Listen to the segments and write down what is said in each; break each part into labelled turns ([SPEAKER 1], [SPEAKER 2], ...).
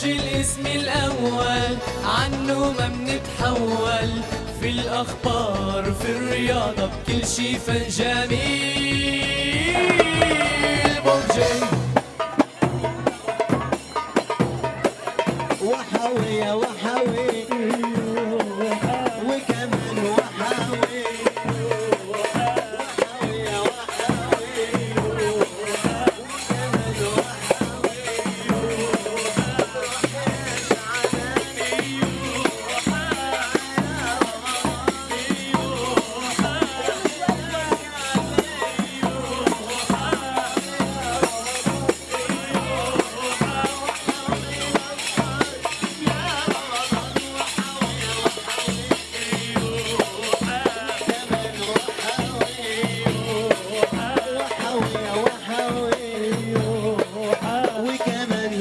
[SPEAKER 1] برج الاسم الأول عنه ما منتحول، في الأخبار في الرياضة بكل شي فن جميل. برجي
[SPEAKER 2] وحوي يا وحوي وكمان وحوي وحوي يا وحوي وكمان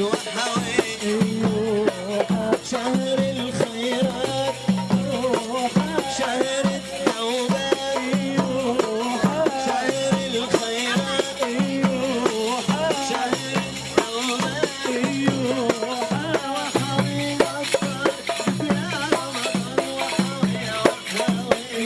[SPEAKER 2] شهر الخيرات شهر التوبة شهر الخيرات شهر التوبة وحوي أكبر يا رمضان وحوي يا وحوي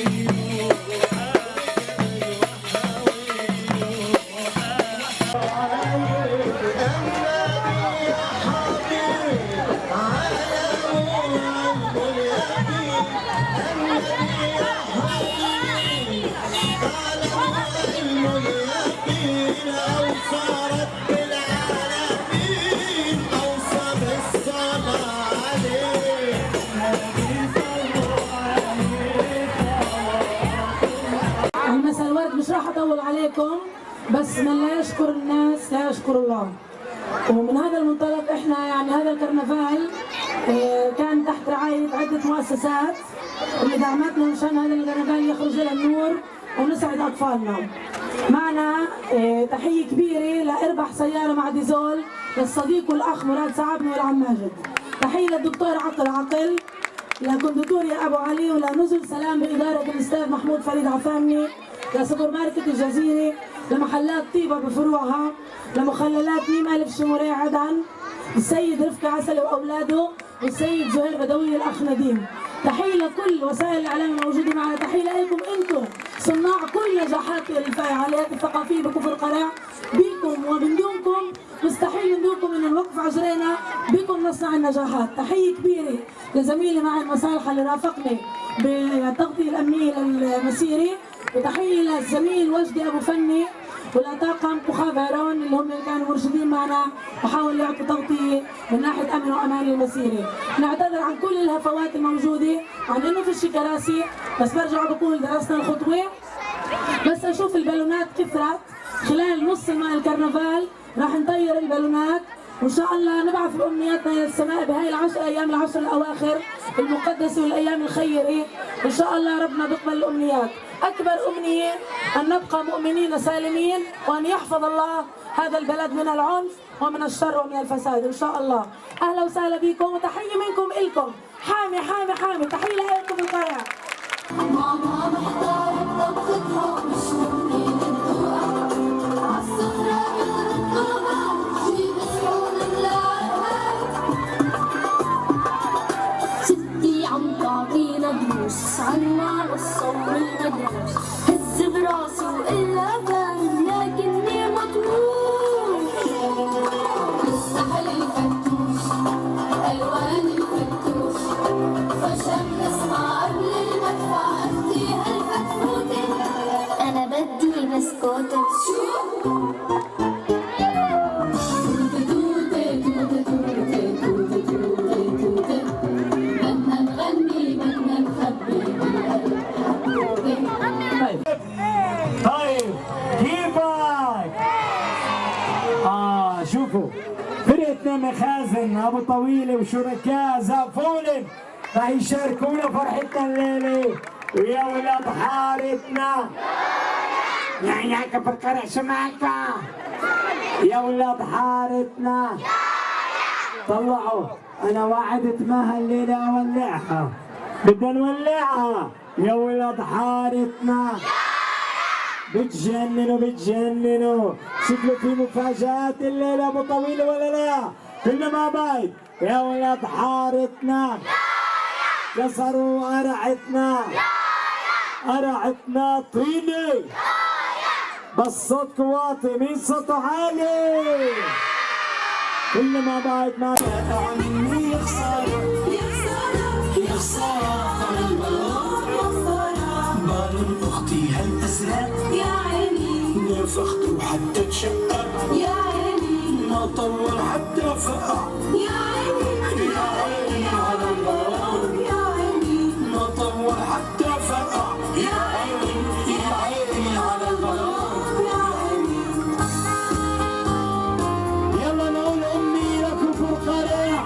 [SPEAKER 2] صارت بالعالمين أوصى بالصلاة عليه.
[SPEAKER 3] مساء الورد، مش راح اطول عليكم، بس من لا يشكر الناس لا يشكر الله. ومن هذا المنطلق احنا يعني هذا الكرنفال كان تحت رعاية عدة مؤسسات اللي دعمتنا مشان هذا الكرنفال يخرج الى النور ونسعد اطفالنا. معنا تحية كبيرة لاربح سيارة مع ديزول للصديق والاخ مراد سعبني والعم ماجد. تحية للدكتور عقل لكندوتور يا ابو علي، ولنزل سلام بادارة الاستاذ محمود فريد عفامني، لسوبر ماركت الجزيرة، لمحلات طيبة بفروعها، لمخللات ميم ألف شمورية عدن، السيد رفقي عسل وأولاده، والسيد زهير بدوي الأخ نديم. تحية لكل وسائل الإعلام الموجودة معنا، تحية لكم أنتم صناع كل نجاحات الفعاليات الثقافية بكفر قرع. بكم ومن دونكم مستحيل من دونكم إن نوقف عجرينا، بكم نصنع النجاحات. تحية كبيرة لزميلي معي المصالحة اللي رافقني بالتغطية الأمنية للمسيرة، وتحية للزميل وجدي أبو فني ولطاقم كخاب هيرون اللي هم كانوا مرشدين معنا وحاولوا يعطوا تغطية من ناحية أمن وأمان المسيرة. نعتذر عن كل الهفوات الموجودة، عن إنه فيش كراسي، بس برجع بقول درسنا الخطوة. بس أشوف البالونات كثرت خلال نص ماء الكرنفال، راح نطير البالونات وإن شاء الله نبعث بأمنياتنا إلى السماء بهاي الأيام العشر الأواخر المقدسة والأيام الخيرة. إن شاء الله ربنا بيقبل الأمنيات. أكبر أمنية أن نبقى مؤمنين سالمين، وأن يحفظ الله هذا البلد من العنف ومن الشر ومن الفساد إن شاء الله. أهلا وسهلا بكم وتحية منكم إلكم. حامي حامي حامي، تحية لكم القرية.
[SPEAKER 4] ماما محتارة بطبختها مش ممكن تدوقها عالسفرة بنرطبها جيب صحون ملاعقات ستي عم تعطينا دروس عنا الصوم المدروس هز براسي وإلا فاهم لكني مطموح مستحيل الفتوش ألوان الفتوش فشم نسمع قبل المدفع أنتي هالفتفوتة أنا بدي بسكوتة شو؟
[SPEAKER 5] طيب كيفك؟ شوفوا فرقتنا مخازن ابو طويله وشركاء زقفولن رح يشاركونا فرحتنا الليله، ويا ولاد حارتنا يعني هيك بفكر سمعكا يا ولاد حارتنا طلعوا. انا وعدت ما هالليله اولعها، بدنا نولعها يا ولاد حارتنا. بتجننوا بتجننوا، شكله في مفاجآت الليلة ابو طويلة ولا لا؟ كلنا مع بعض يا ولاد حارتنا كسروا قرعتنا قرعتنا طيني بس صوتكم واطي مين صوته عالي كلنا مع بعض مع
[SPEAKER 2] عني يا خسارة يا خسارة بالون أختي هالأزرق
[SPEAKER 4] يا عيني
[SPEAKER 2] نفخته حتى تشقق
[SPEAKER 4] يا عيني
[SPEAKER 2] ما طول حتى فقع
[SPEAKER 4] يا عيني
[SPEAKER 2] يا عيني على البالون
[SPEAKER 4] يا عيني
[SPEAKER 2] ما طول حتى فقع يا عيني يا عيني على البالون
[SPEAKER 4] يا عيني
[SPEAKER 5] يلا نقول امي لكم فرقانة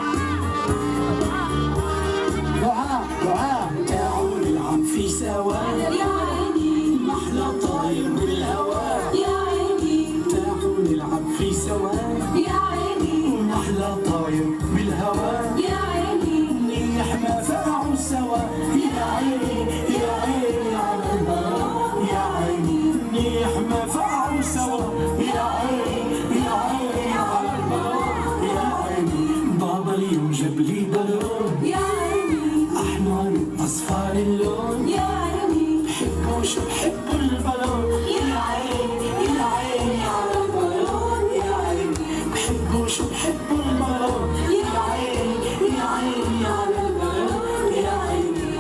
[SPEAKER 5] دعاء
[SPEAKER 2] تعالوا نلعب في سوا
[SPEAKER 4] يا عيني
[SPEAKER 2] محلى طاير بالهوا
[SPEAKER 4] يا عيني
[SPEAKER 2] تعالوا نلعب في سوا
[SPEAKER 4] يا عيني
[SPEAKER 2] محلى طاير بالهوا
[SPEAKER 4] يا عيني
[SPEAKER 2] منيح ما فقعوا سوا يا عيني يا عيني على البالون يا عيني منيح ما فقعوا سوا يا عيني يا عيني على البالون يا عيني بابا اليوم جاب لي بالون
[SPEAKER 4] يا عيني
[SPEAKER 2] احمر واصفر اللون
[SPEAKER 4] يا عيني
[SPEAKER 2] بحبوا شو بحبوا البالون يا عيني يا عيني على البالون يا عيني بحبوا شو بحبوا البالون يا عيني يا عيني على البالون يا عيني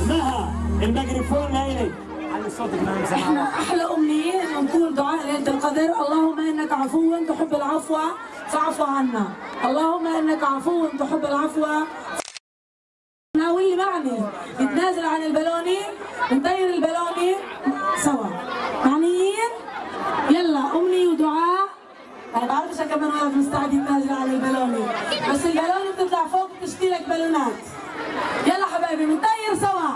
[SPEAKER 5] مها الميكروفون لإلك على صوتك ما نسمع
[SPEAKER 3] احنا احلى امنيين انه نقول دعاء ليله القدر. اللهم انك عفو تحب العفو فاعف عنا. اللهم انك عفو تحب العفو. واللي معني نتنازل عن البالوني نطير البالوني سوا معنيين. يلا امني ودعاء. انا بعرفش كمان واحد مستعد يتنازل عن البالوني بس البالوني بتطلع فوق بتشتري لك بالونات. يلا حبايبي نطير سوا.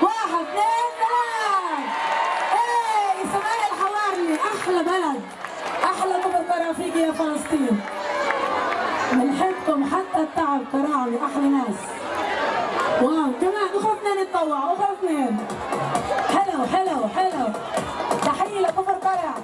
[SPEAKER 3] 1 2 3. ايه سماء الحواري احلى بلد احلى طب رفيقي يا فلسطين. بنحبكم حتى التعب كراعي احلى ناس. واو كمان اخر اثنين نتطوع اخر اثنين. حلو تحيه لكفر قرع.